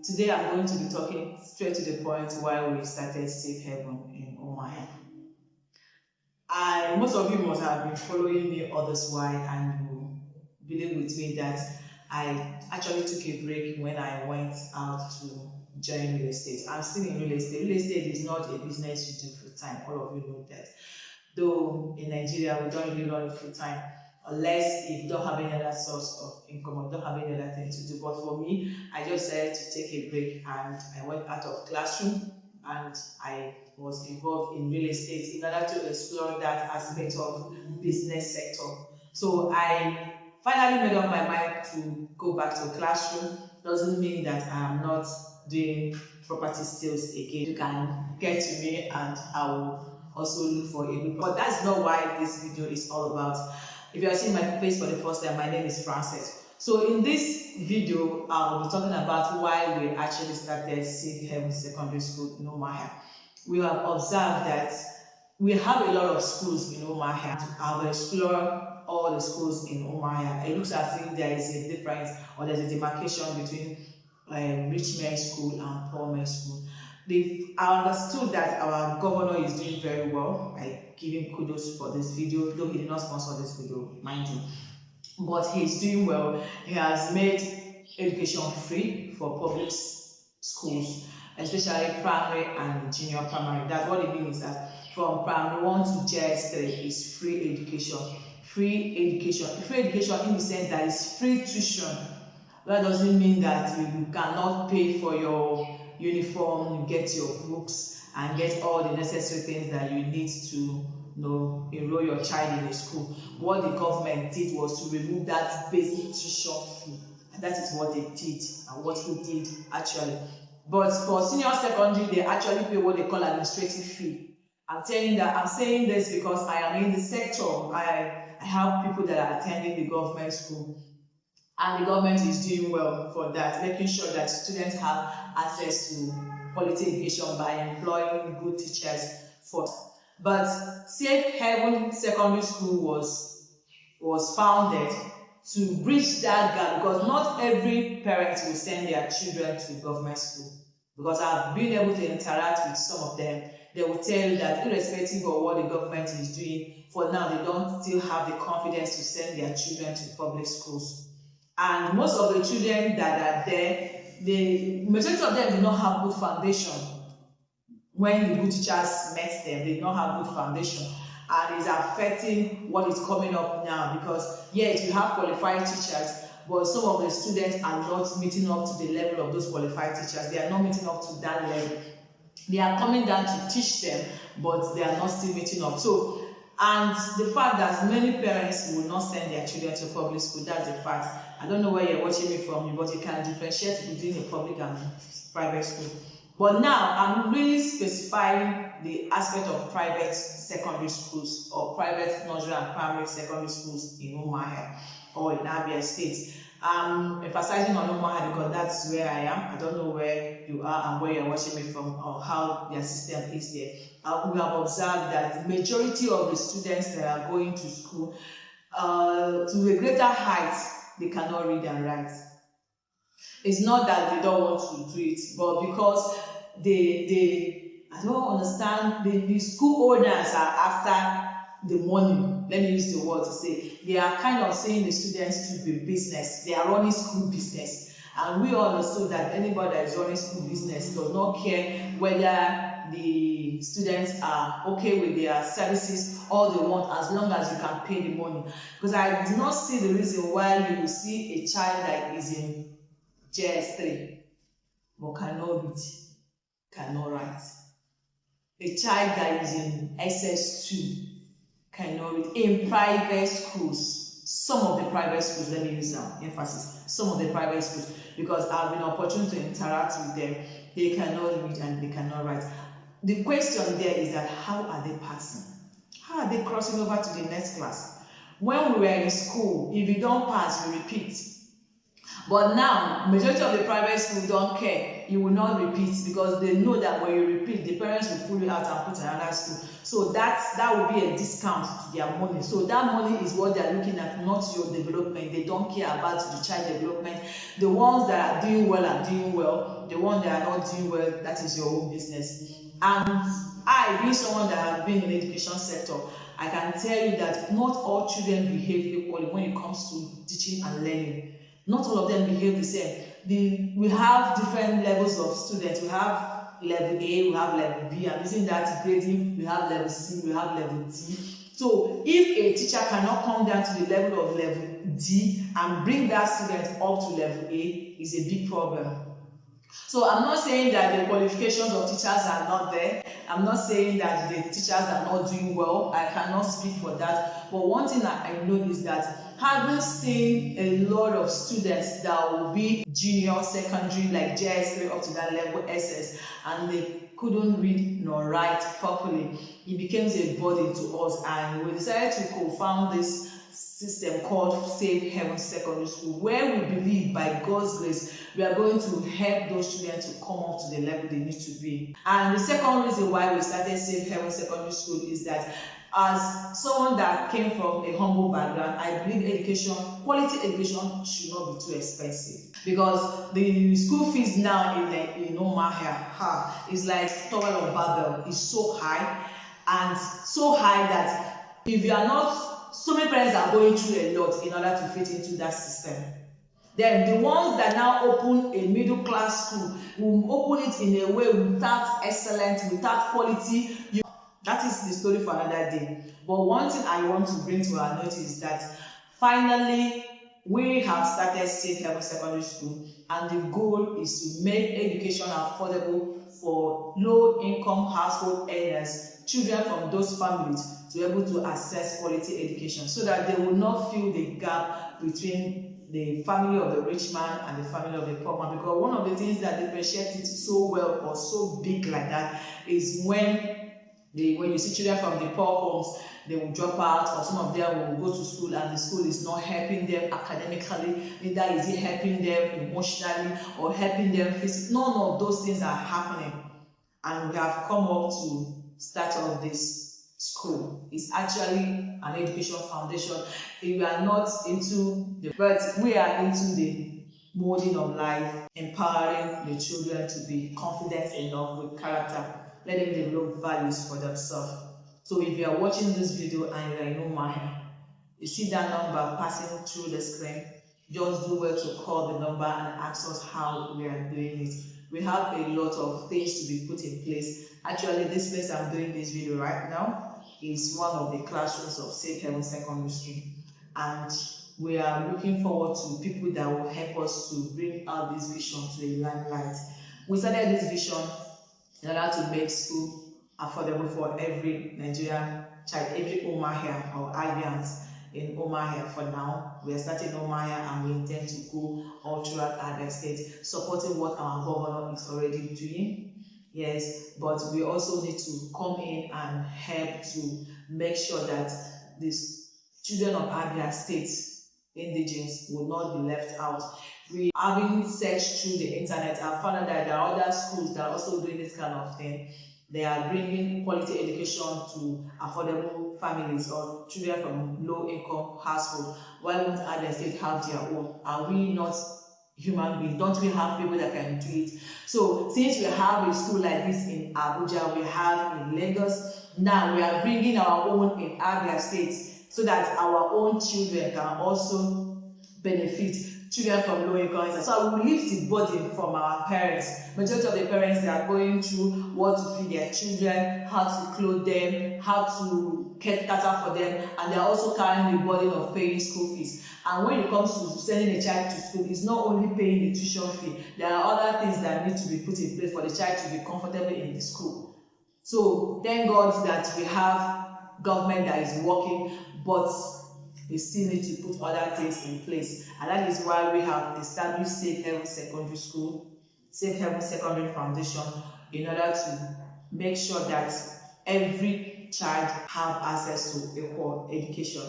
Today I'm going to be talking straight to the point why we started SafeHaven in Omaha. Most of you must have been following me all this while, and you believe with me that I actually took a break when I went out to join real estate. I'm still in real estate. Real estate is not a business you do full time. All of you know that. Though in Nigeria we don't really run it full time unless if you don't have any other source of income or don't have any other thing to do. But for me, I just decided to take a break and I went out of classroom and I was involved in real estate in order to explore that aspect of business sector. So I finally made up my mind to go back to classroom. Doesn't mean that I am not doing property sales again. You can get to me and I will also look for a group. But that's not why this video is all about. If you are seeing my face for the first time, my name is Frances. So in this video, I'll be talking about why we actually started SafeHaven Secondary School in Omaha. We have observed that we have a lot of schools in Omaha. I will explore all the schools in Omaha. It looks as if there is a difference or there's a demarcation between rich men's school and poor men's school. I understood that our governor is doing very well. I give him kudos for this video, though he did not sponsor this video, mind you. But he's doing well. He has made education free for public schools, especially primary and junior primary. That's what it means, is that from primary 1 to JS3 is free education. Free education in the sense that it's free tuition. That doesn't mean that you cannot pay for your uniform, you get your books, and get all the necessary things that you need to enroll your child in a school. What the government did was to remove that basic tuition fee, and that is what they did and what we did actually. But for senior secondary, they actually pay what they call administrative fee. I'm saying this because I am in the sector. I have people that are attending the government school. And the government is doing well for that, making sure that students have access to quality education by employing good teachers first. But SafeHaven Secondary School was founded to bridge that gap, because not every parent will send their children to government school. Because I've been able to interact with some of them, they will tell you that irrespective of what the government is doing, for now they don't still have the confidence to send their children to public schools. And most of the children that are there, the majority of them do not have good foundation. When the good teachers met them, they do not have good foundation, and it's affecting what is coming up now. Because yes, we have qualified teachers, but some of the students are not meeting up to the level of those qualified teachers. They are not meeting up to that level. They are coming down to teach them, but they are not still meeting up. So, and the fact that many parents will not send their children to public school, that's a fact. I don't know where you're watching me from, but you can differentiate between a public and private school. But now I'm really specifying the aspect of private secondary schools or private nursery and primary secondary schools in Omaha or in Abia State. I'm emphasizing on Omaha because that's where I am. I don't know where you are and where you're watching me from or how their system is there. We have observed that the majority of the students that are going to school, to a greater height, they cannot read and write. It's not that they don't want to do it, but because I don't understand, the school owners are after the money. Let me use the word to say, they are kind of saying the students to be business. They are running school business, and we all understood that anybody that is running school business does not care whether the students are okay with their services. All they want, as long as you can pay the money. Because I do not see the reason why you will see a child that is in JS3 but cannot read, cannot write. A child that is in SS2 cannot read. In private schools, some of the private schools, let me use that emphasis, some of the private schools, because I've been opportune to interact with them, they cannot read and they cannot write. The question there is that how are they passing? How are they crossing over to the next class? When we were in school, if you don't pass, you repeat. But now, majority of the private school don't care. You will not repeat because they know that when you repeat, the parents will pull you out and put another school. So that will be a discount to their money. So that money is what they are looking at, not your development. They don't care about the child development. The ones that are doing well are doing well. The ones that are not doing well, that is your own business. And I, being someone that has been in the education sector, I can tell you that not all children behave equally when it comes to teaching and learning. Not all of them behave the same. We have different levels of students. We have level A, we have level B, and using that grading, we have level C, we have level D. So if a teacher cannot come down to the level of level D and bring that student up to level A, is a big problem. So I'm not saying that the qualifications of teachers are not there. I'm not saying that the teachers are not doing well. I cannot speak for that. But one thing that I know is that having seen a lot of students that will be junior, secondary, like JS3 up to that level SS, and they couldn't read nor write properly, it becomes a burden to us. And we decided to co-found this system called SafeHaven Secondary School, where we believe by God's grace we are going to help those students to come up to the level they need to be. And the second reason why we started SafeHaven Secondary School is that as someone that came from a humble background, I believe education, quality education should not be too expensive, because the school fees now in Omahia is like Tower of Babel. Is so high, and so high that if you are not, so many parents are going through a lot in order to fit into that system. Then the ones that now open a middle class school will open it in a way without excellence, without quality. That is the story for another day. But one thing I want to bring to our notice is that finally we have started SafeHaven Secondary School, and the goal is to make education affordable for low income household earners, children from those families, to be able to access quality education, so that they will not feel the gap between the family of the rich man and the family of the poor man. Because one of the things that differentiates it so well or so big like that is when you see children from the poor homes, they will drop out, or some of them will go to school and the school is not helping them academically, neither is it helping them emotionally or helping them physically. None of those things are happening. And we have come up to start off this school. It's actually an education foundation. If we are not into but we are into the molding of life, empowering the children to be confident enough with character, let them develop values for themselves. So if you are watching this video and you are in Omaha, you see that number passing through the screen, just do well to call the number and ask us how we are doing it. We have a lot of things to be put in place. Actually, this place I'm doing this video right now is one of the classrooms of SafeHaven Secondary School. And we are looking forward to people that will help us to bring out this vision to the limelight. We started this vision in order to make school affordable for every Nigerian child, every Omahia or Alliance in Omahia. For now, we are starting Omahia and we intend to go all throughout Abia State, supporting what our governor is already doing. Yes, but we also need to come in and help to make sure that these children of Abia State, indigenes, will not be left out. We having searched through the internet and found out that there are other schools that are also doing this kind of thing. They are bringing quality education to affordable families or children from low income households. Why won't other states have their own? Are we not human beings? Don't we have people that can do it? So since we have a school like this in Abuja, we have in Lagos, now we are bringing our own in Abia State, so that our own children can also benefit, children from low income. So we lift the burden from our parents. Majority of the parents, they are going through what to feed their children, how to clothe them, how to cater for them, and they are also carrying the burden of paying school fees. And when it comes to sending a child to school, it's not only paying the tuition fee. There are other things that need to be put in place for the child to be comfortable in the school. So thank God that we have government that is working, but we still need to put other things in place. And that is why we have established SafeHaven Secondary School, SafeHaven Secondary Foundation, in order to make sure that every child have access to equal education.